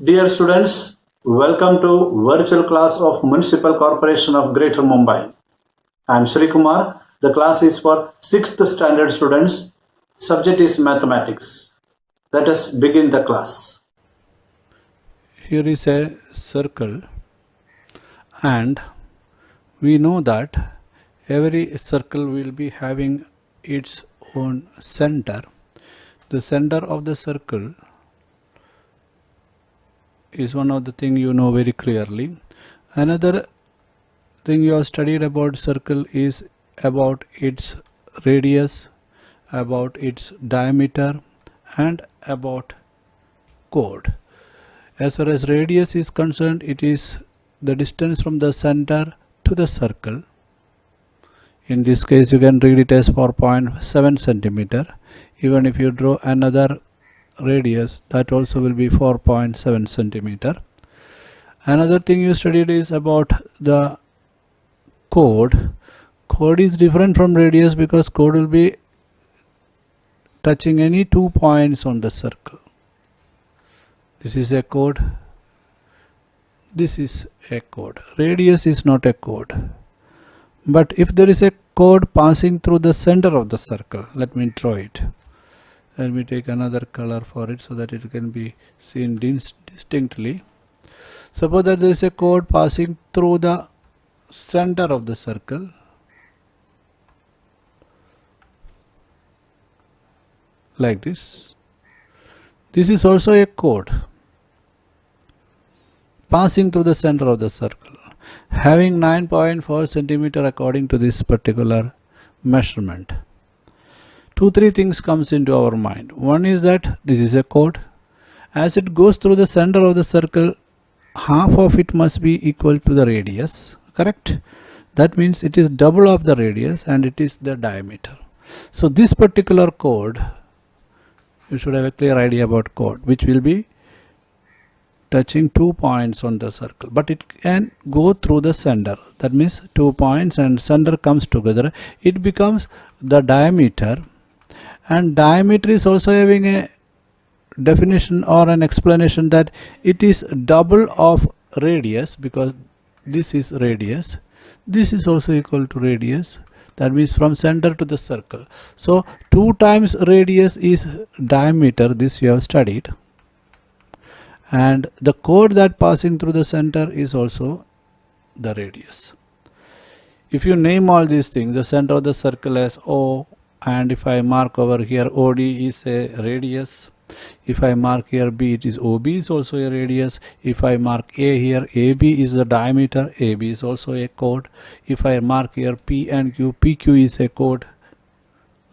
Dear students, welcome to virtual class of Municipal Corporation of Greater Mumbai. I am Shri Kumar. The class is for 6th standard students. Subject is mathematics. Let us begin the class. Here is a circle, and we know that every circle will be having its own center. The center of the circle is one of the things you know very clearly. Another thing you have studied about circle is about its radius, about its diameter, and about chord. As far as radius is concerned, it is the distance from the center to the circle. In this case, you can read it as 4.7 centimeter. Even if you draw another radius, that also will be 4.7 centimeter. Another thing you studied is about the chord. Chord is different from radius because chord will be touching any 2 points on the circle. This is a chord. This is a chord. Radius is not a chord. But if there is a chord passing through the center of the circle, let me draw it. Let me take another color for it so that it can be seen distinctly. Suppose that there is a chord passing through the center of the circle. Like this. This is also a chord passing through the center of the circle, having 9.4 centimeter according to this particular measurement. 2-3 things comes into our mind. One is that this is a chord. As it goes through the center of the circle, half of it must be equal to the radius, correct? That means it is double of the radius and it is the diameter. So this particular chord, you should have a clear idea about chord, which will be touching 2 points on the circle, but it can go through the center. That means 2 points and center comes together. It becomes the diameter, and diameter is also having a definition or an explanation that it is double of radius, because this is radius. This is also equal to radius. That means from center to the circle. So 2 times radius is diameter. This you have studied. And the chord that passing through the center is also the radius. If you name all these things, the center of the circle as O, and if I mark over here OD is a radius. If I mark here B, it is OB is also a radius. If I mark A here, AB is the diameter, AB is also a chord. If I mark here P and Q, PQ is a chord.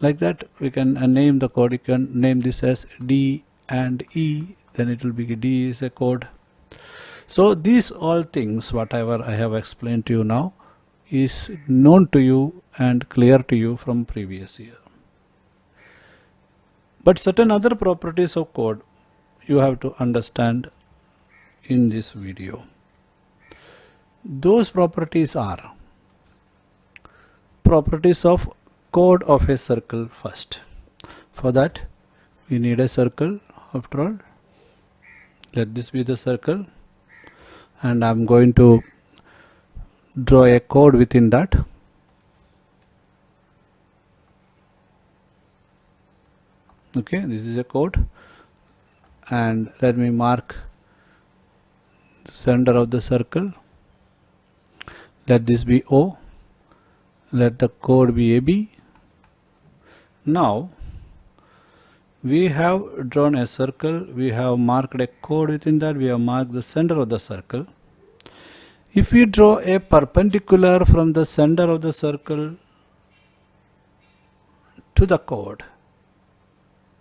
Like that we can name the chord. You can name this as D and E, then it will be D is a chord. So these all things, whatever I have explained to you now, is known to you and clear to you from previous year. But certain other properties of chord you have to understand in this video. Those properties are properties of chord of a circle first. For that we need a circle. After all, let this be the circle, and I am going to draw a chord within that. Okay, this is a chord, and let me mark the center of the circle. Let this be O. Let the chord be AB. Now we have drawn a circle, we have marked a chord within that, we have marked the center of the circle. If we draw a perpendicular from the center of the circle to the chord,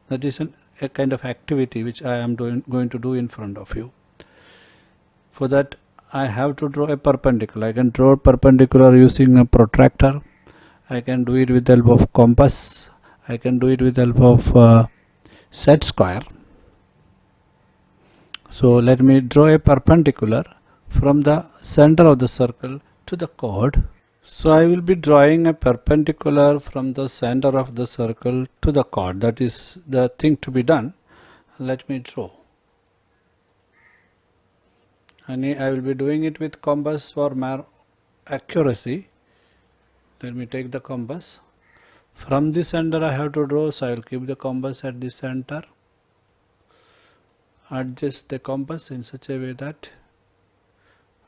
that is a kind of activity which I am going to do in front of you. For that I have to draw a perpendicular. I can draw a perpendicular using a protractor. I can do it with the help of compass. I can do it with the help of set square. So let me draw a perpendicular from the center of the circle to the chord. So I will be drawing a perpendicular from the center of the circle to the chord. That is the thing to be done. Let me draw. I will be doing it with compass for more accuracy. Let me take the compass. From the center I have to draw, so I will keep the compass at the center. Adjust the compass in such a way that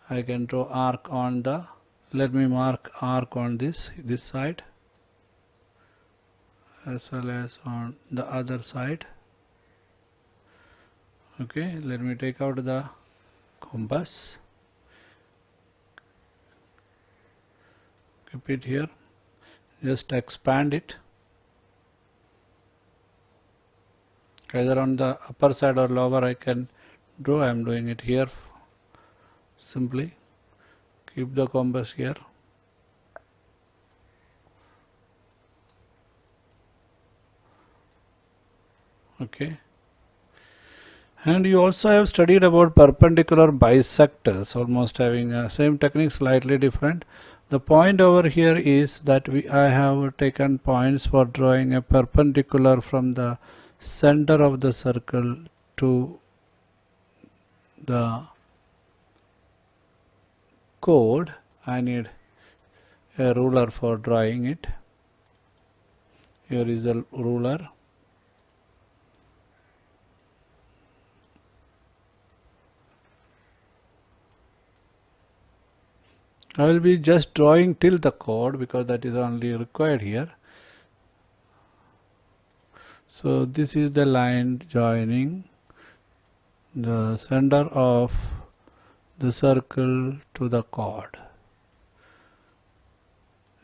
I can draw arc on the, let me mark arc on this side as well as on the other side. Okay, let me take out the compass, keep it here, just expand it either on the upper side or lower. I can draw, I am doing it here. Simply keep the compass here. Okay, and you also have studied about perpendicular bisectors, almost having same technique, slightly different. The point over here is that I have taken points for drawing a perpendicular from the center of the circle to the chord. I need a ruler for drawing it. Here is a ruler. I will be just drawing till the chord because that is only required here. So this is the line joining the center of the circle to the chord.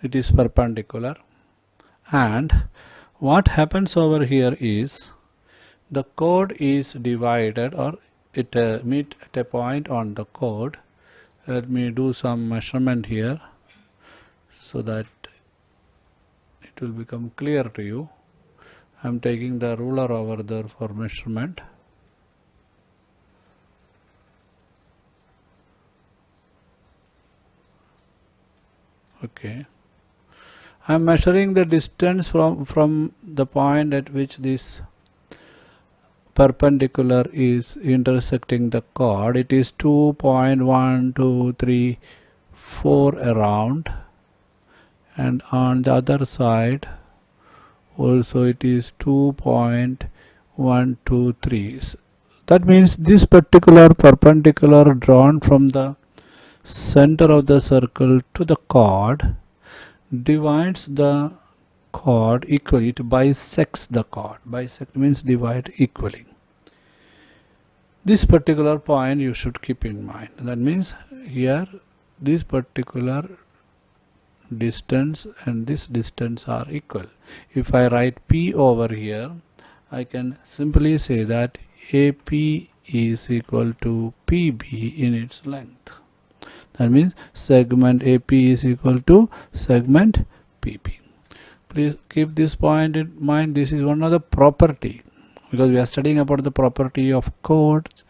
It is perpendicular, and what happens over here is the chord is divided, or it meet at a point on the chord. Let me do some measurement here so that it will become clear to you. I am taking the ruler over there for measurement. Okay, I am measuring the distance from the point at which this perpendicular is intersecting the chord. It is 2.1234 around, and on the other side also it is 2.123. That means this particular perpendicular drawn from the center of the circle to the chord divides the chord equally. It bisects the chord. Bisect means divide equally. This particular point you should keep in mind. That means here this particular distance and this distance are equal. If I write P over here, I can simply say that AP is equal to PB in its length. That means segment AP is equal to segment PP. Please keep this point in mind. This is one of the property, because we are studying about the property of chords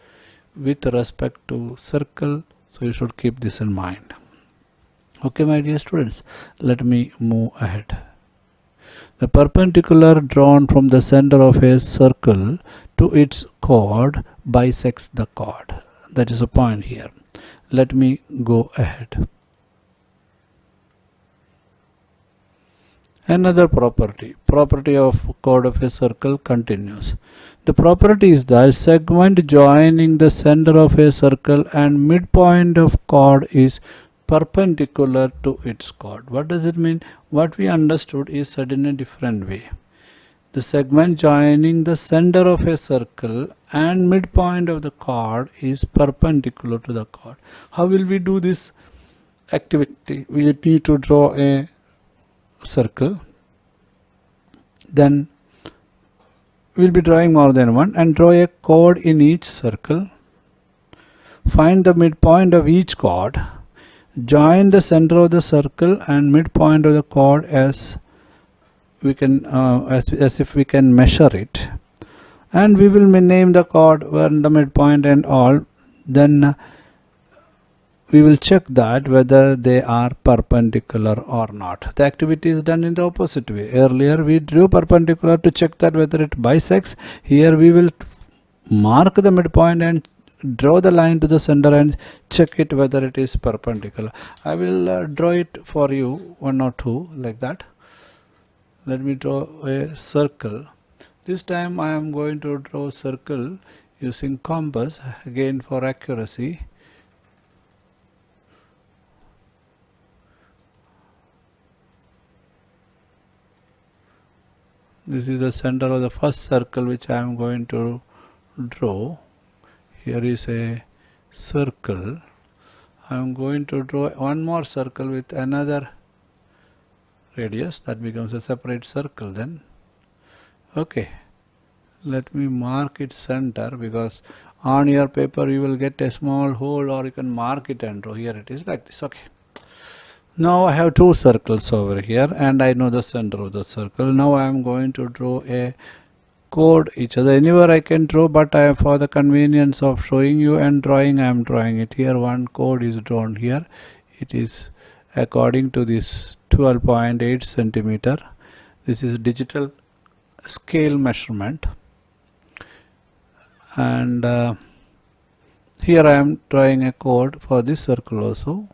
with respect to circle, so you should keep this in mind. Okay, my dear students, let me move ahead. The perpendicular drawn from the center of a circle to its chord bisects the chord. That is a point here. Let me go ahead. Another property of chord of a circle continues. The property is that segment joining the center of a circle and midpoint of chord is perpendicular to its chord. What does it mean? What we understood is said in a different way. The segment joining the center of a circle and midpoint of the chord is perpendicular to the chord. How will we do this activity? We need to draw a circle, then we will be drawing more than one, and draw a chord in each circle. Find the midpoint of each chord, join the center of the circle and midpoint of the chord as we can as if we can measure it, and we will name the chord when the midpoint and all. Then we will check that whether they are perpendicular or not. The activity is done in the opposite way. Earlier we drew perpendicular to check that whether it bisects. Here we will mark the midpoint and draw the line to the center and check it whether it is perpendicular. I will draw it for you, one or two like that. Let me draw a circle. This time I am going to draw a circle using compass again for accuracy. This is the center of the first circle which I am going to draw. Here is a circle. I am going to draw one more circle with another radius. That becomes a separate circle then. Okay, let me mark its center, because on your paper you will get a small hole, or you can mark it and draw. Here it is like this. Okay. Now I have two circles over here and I know the center of the circle. Now I am going to draw a chord each other. Anywhere I can draw, but for the convenience of showing you and drawing, I am drawing it here. One chord is drawn here. It is according to this 12.8 centimeter. This is digital scale measurement. And here I am drawing a chord for this circle also.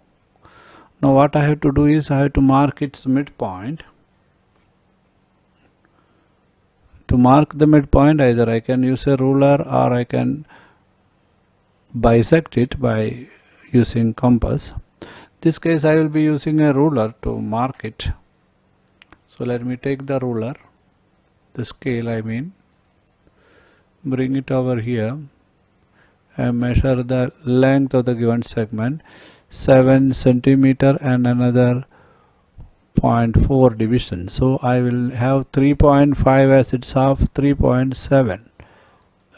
Now what I have to do is I have to mark its midpoint. To mark the midpoint, either I can use a ruler or I can bisect it by using compass. This case I will be using a ruler to mark it. So let me take the ruler, the scale I mean, bring it over here and measure the length of the given segment, 7 centimeter and another 0.4 division. So I will have 3.5 as its half, 3.7.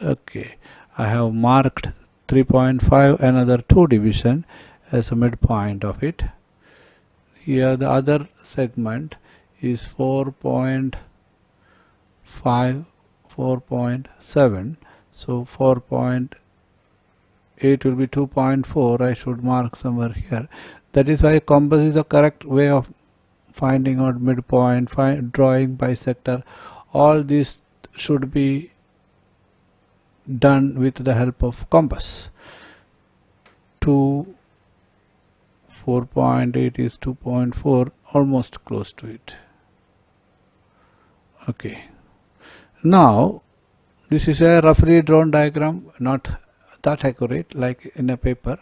Okay, I have marked 3.5, another 2 division as a midpoint of it. Here the other segment is 4.5, 4.7. So 4.8 will be 2.4. I should mark somewhere here. That is why compass is the correct way of finding out midpoint, drawing bisector. All this should be done with the help of compass. 4.8 is 2.4, almost close to it. Okay. Now this is a roughly drawn diagram, not that accurate like in a paper.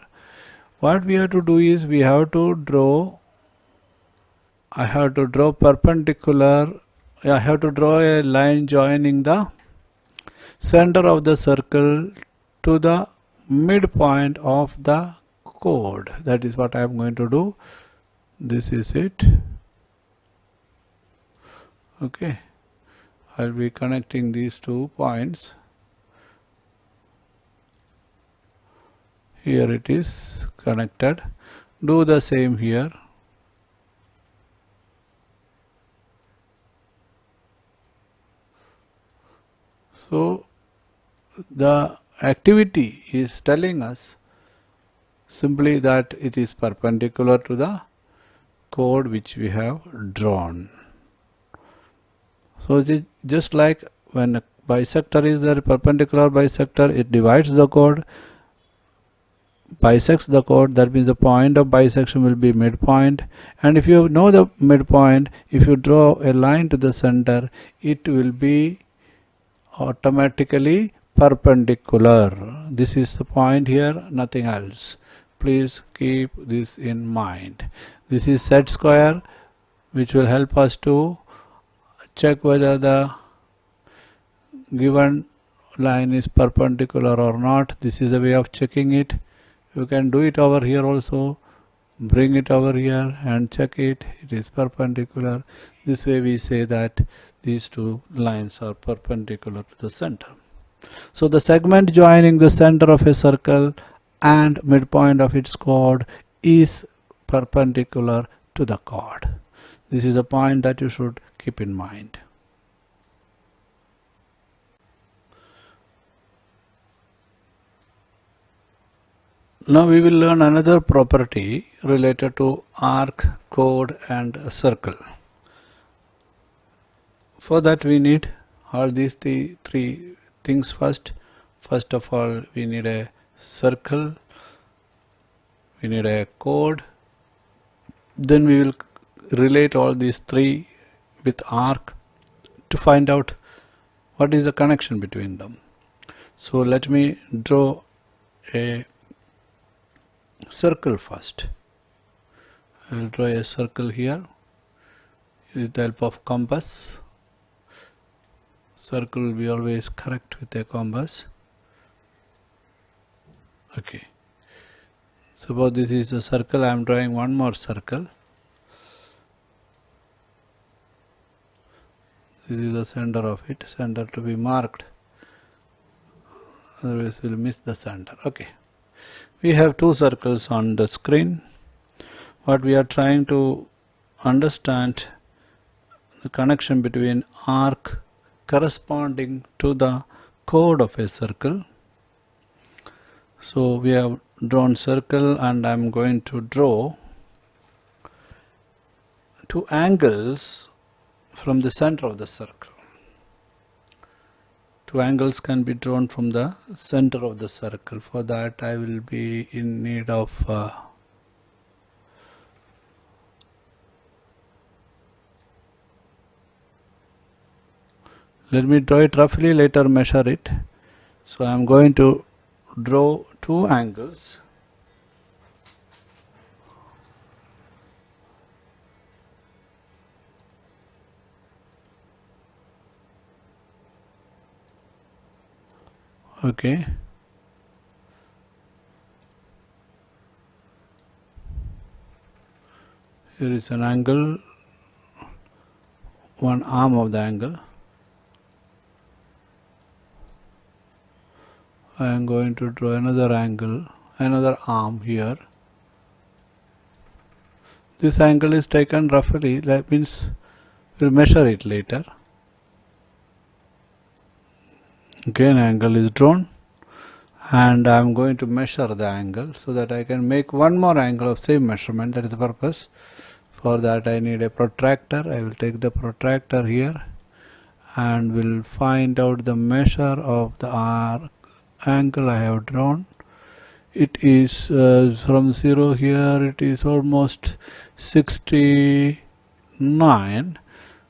What we have to do is we have to draw, I have to draw perpendicular, I have to draw a line joining the center of the circle to the midpoint of the chord. That is what I am going to do. This is it. Okay, I will be connecting these 2 points. Here it is connected. Do the same here. So the activity is telling us simply that it is perpendicular to the chord which we have drawn. So just like when a bisector is there, perpendicular bisector, it divides the chord, bisects the chord. That means the point of bisection will be midpoint, and if you know the midpoint, if you draw a line to the center, it will be automatically perpendicular. This is the point here, nothing else. Please keep this in mind. This is set square, which will help us to check whether the given line is perpendicular or not. This is a way of checking it. You can do it over here also. Bring it over here and check it. It is perpendicular. This way we say that these two lines are perpendicular to the center. So the segment joining the center of a circle and midpoint of its chord is perpendicular to the chord. This is a point that you should keep in mind. Now we will learn another property related to arc, chord and circle. For that we need all these three things first. First of all, we need a circle, we need a chord, then we will relate all these three with arc to find out what is the connection between them. So let me draw a circle first. I will draw a circle here with the help of compass. Circle will be always correct with a compass. Okay. Suppose this is a circle, I am drawing one more circle. This is the center of it, center to be marked, otherwise we will miss the center. Okay. We have two circles on the screen. What we are trying to understand the connection between arc corresponding to the chord of a circle. So we have drawn circle and I am going to draw two angles from the center of the circle. Two angles can be drawn from the center of the circle. For that I will be in need of let me draw it roughly, later measure it. So I am going to draw two angles. Okay. Here is an angle, one arm of the angle. I am going to draw another angle, another arm here. This angle is taken roughly, that means we'll measure it later. Again angle is drawn and I am going to measure the angle so that I can make one more angle of same measurement. That is the purpose. For that I need a protractor. I will take the protractor here and will find out the measure of the arc angle I have drawn. It is from 0 here, it is almost 69.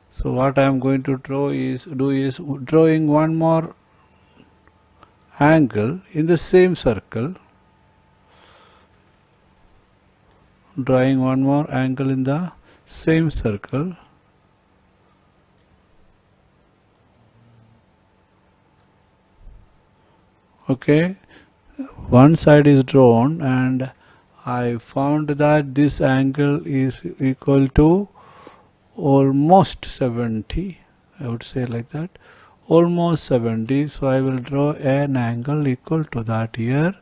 So what I am going to do is drawing one more angle in the same circle, drawing one more angle in the same circle. Okay, one side is drawn and I found that this angle is equal to almost 70. I would say like that, almost 70. So I will draw an angle equal to that here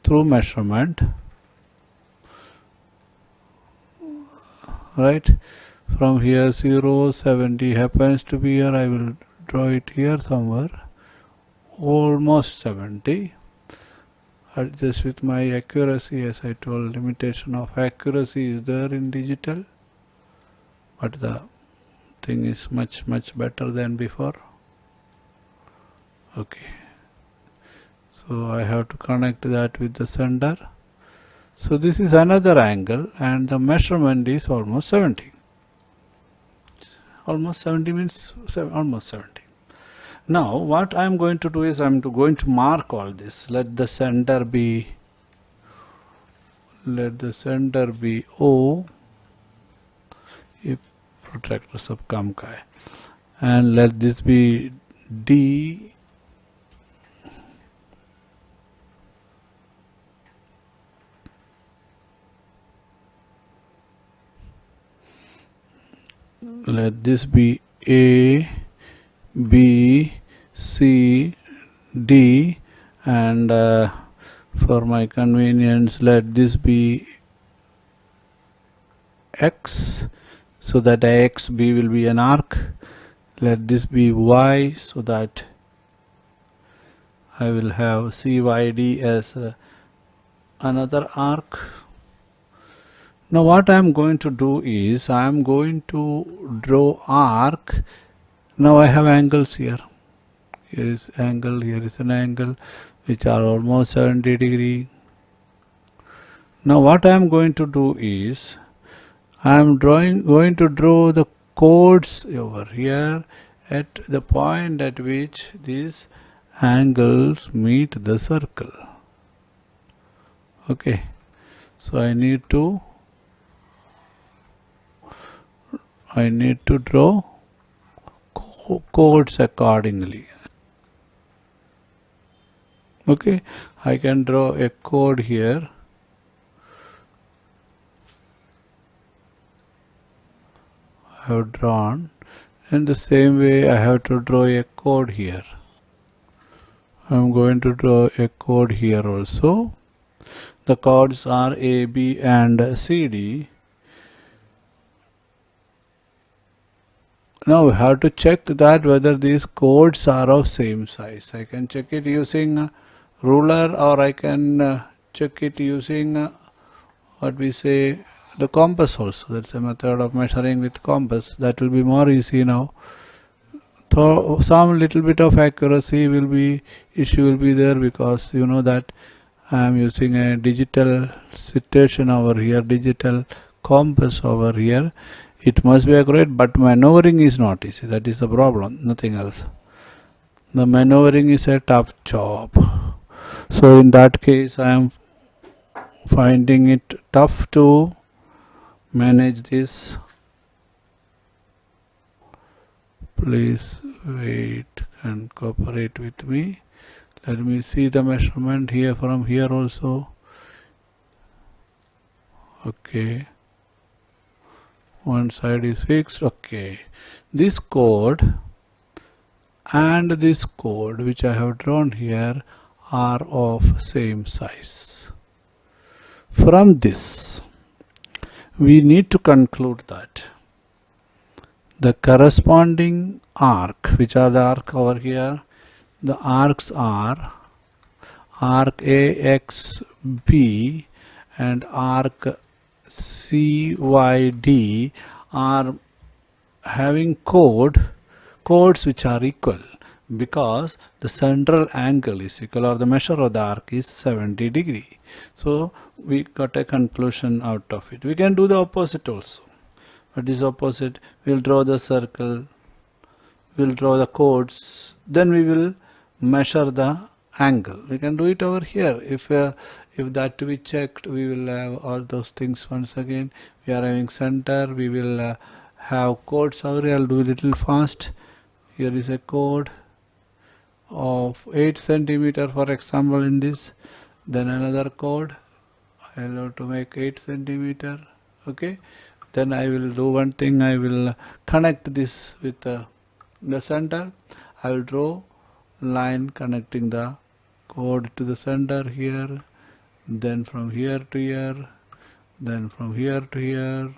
through measurement. Right, from here 0, 70 happens to be here. I will draw it here somewhere, almost 70. Just with my accuracy, as I told, limitation of accuracy is there in digital, but the thing is much better than before. Okay, so I have to connect that with the center. So this is another angle and the measurement is almost 70. Almost 70 means almost 70. Now what I am going to do is I am going to mark all this. Let the center be O, if protractor sub kam ka hai, and let this be D, let this be A, B, C, D, and for my convenience let this be X, so that XB will be an arc. Let this be Y, so that I will have CYD as another arc. Now what I am going to do is I am going to draw arc. Now I have angles here. Here is angle, here is an angle. which are almost 70 degree. Now what I am going to do is I am going to draw the chords over here at the point at which these angles meet the circle. Okay, so I need to draw chords accordingly. Okay, I can draw a chord here. I have drawn. In the same way, I have to draw a chord here. I am going to draw a chord here also. The chords are A, B and CD. Now we have to check that whether these chords are of same size. I can check it using a ruler, or I can check it using what we say the compass also. That's a method of measuring with compass. That will be more easy now. So some little bit of accuracy issue will be there, because you know that I am using a digital situation over here, digital compass over here. It must be accurate, but maneuvering is not easy. That is the problem, nothing else. The maneuvering is a tough job. So in that case, I am finding it tough to manage this. Please wait and cooperate with me. Let me see the measurement here from here also. Okay, one side is fixed. Okay, this chord and this chord which I have drawn here are of same size. From this, we need to conclude that the corresponding arc, which are the arc over here, the arcs are arc AXB and arc CYD are having chords which are equal, because the central angle is equal, or the measure of the arc is 70 degree. So we got a conclusion out of it. We can do the opposite also. What is opposite? We'll draw the circle, we'll draw the chords, then we will measure the angle. We can do it over here. If that to be checked, we will have all those things once again. We are having center, we will have chords over here. I'll do a little fast. Here is a chord of 8 centimeter, for example, in this. Then another chord, I'll have to make 8 centimeter. Okay, then I will do one thing. I will connect this with the center. I will draw line connecting the chord to the center here, then from here to here, then from here to here,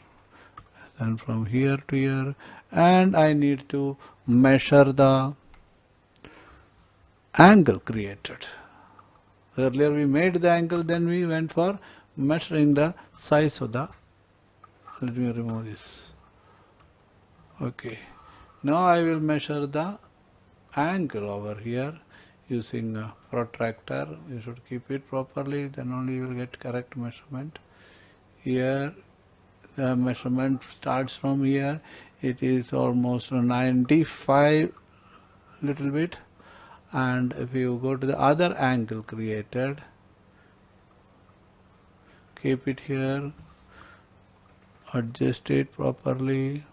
then from here to here, and I need to measure the angle created. Earlier we made the angle, then we went for measuring the size of the, let me remove this. Okay, now I will measure the angle over here using a protractor. You should keep it properly, then only you will get correct measurement. Here the measurement starts from here. It is almost 95 little bit, and if you go to the other angle created, keep it here, adjust it properly.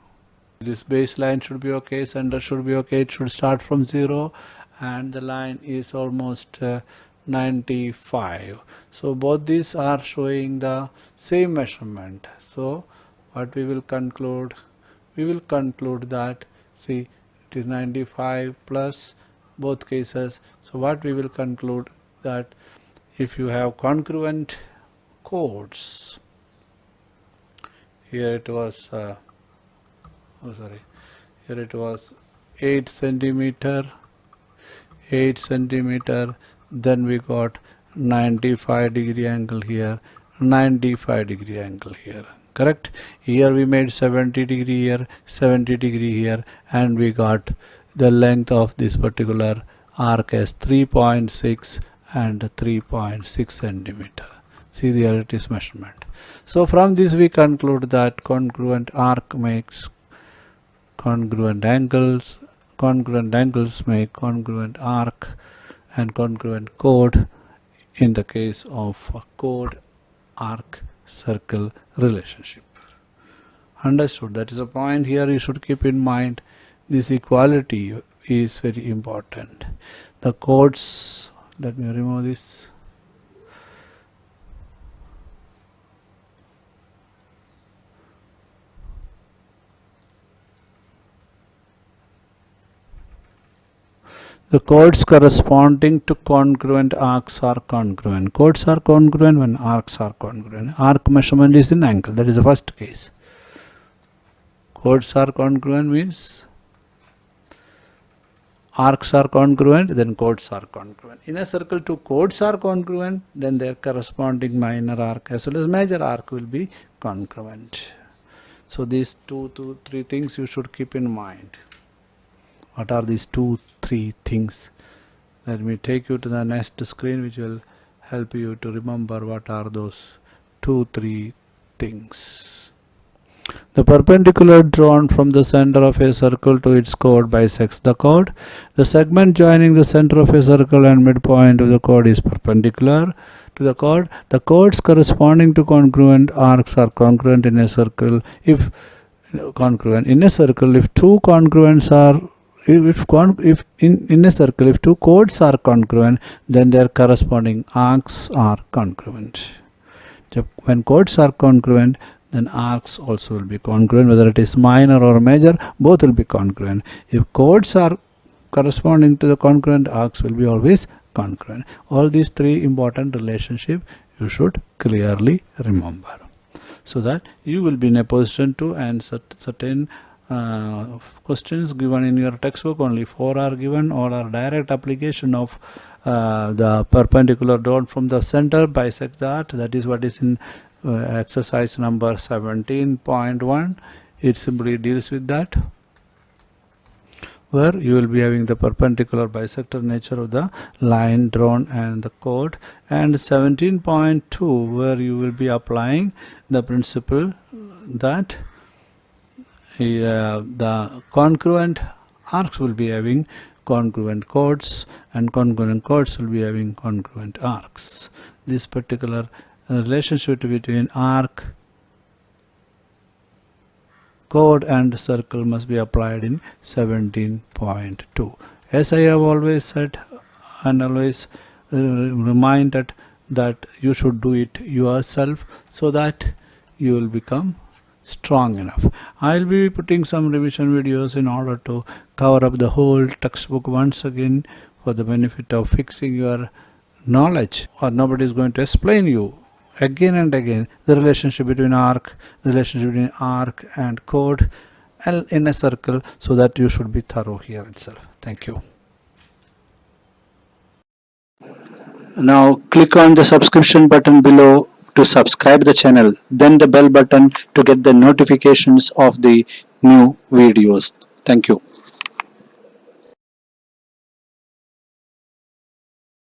This baseline should be okay, center should be okay. It should start from 0, and the line is almost 95. So both these are showing the same measurement. So what we will conclude? We will conclude that, see, it is 95 plus both cases. So what we will conclude, that if you have congruent chords, here it was here it was 8 centimeter, then we got 95 degree angle here, 95 degree angle here, correct? Here we made 70 degree here, 70 degree here, and we got the length of this particular arc as 3.6 and 3.6 centimeter. See, there it is measurement. So from this we conclude that congruent arc makes congruent angles make congruent arc, and congruent chord in the case of a chord arc circle relationship. Understood? That is a point here you should keep in mind. This equality is very important. The chords, let me remove this. The chords corresponding to congruent arcs are congruent. Chords are congruent when arcs are congruent. Arc measurement is in angle. That is the first case. Chords are congruent means arcs are congruent, then chords are congruent. In a circle, two chords are congruent, then their corresponding minor arc as well as major arc will be congruent. So these two, three things you should keep in mind. What are these 2-3 things? Let me take you to the next screen, which will help you to remember what are those 2-3 things. The perpendicular drawn from the center of a circle to its chord bisects the chord. The segment joining the center of a circle and midpoint of the chord is perpendicular to the chord. The chords corresponding to congruent arcs are congruent in a circle. If congruent in a circle, if two congruents are in a circle, if two chords are congruent, then their corresponding arcs are congruent. When chords are congruent, then arcs also will be congruent, whether it is minor or major, both will be congruent. If chords are corresponding to the congruent, arcs will be always congruent. All these three important relationships you should clearly remember, so that you will be in a position to answer certain questions given in your textbook. Only 4 are given, or are direct application of the perpendicular drawn from the center bisect that. That is what is in exercise number 17.1. It simply deals with that, where you will be having the perpendicular bisector nature of the line drawn and the chord, and 17.2 where you will be applying the principle that the congruent arcs will be having congruent chords, and congruent chords will be having congruent arcs. This particular relationship between arc, chord and circle must be applied in 17.2. As I have always said and always reminded, that you should do it yourself so that you will become strong enough. I will be putting some revision videos in order to cover up the whole textbook once again for the benefit of fixing your knowledge, or nobody is going to explain you again and again the relationship between arc and chord in a circle, so that you should be thorough here itself. Thank you. Now click on the subscription button below to subscribe the channel, then the bell button to get the notifications of the new videos. Thank you.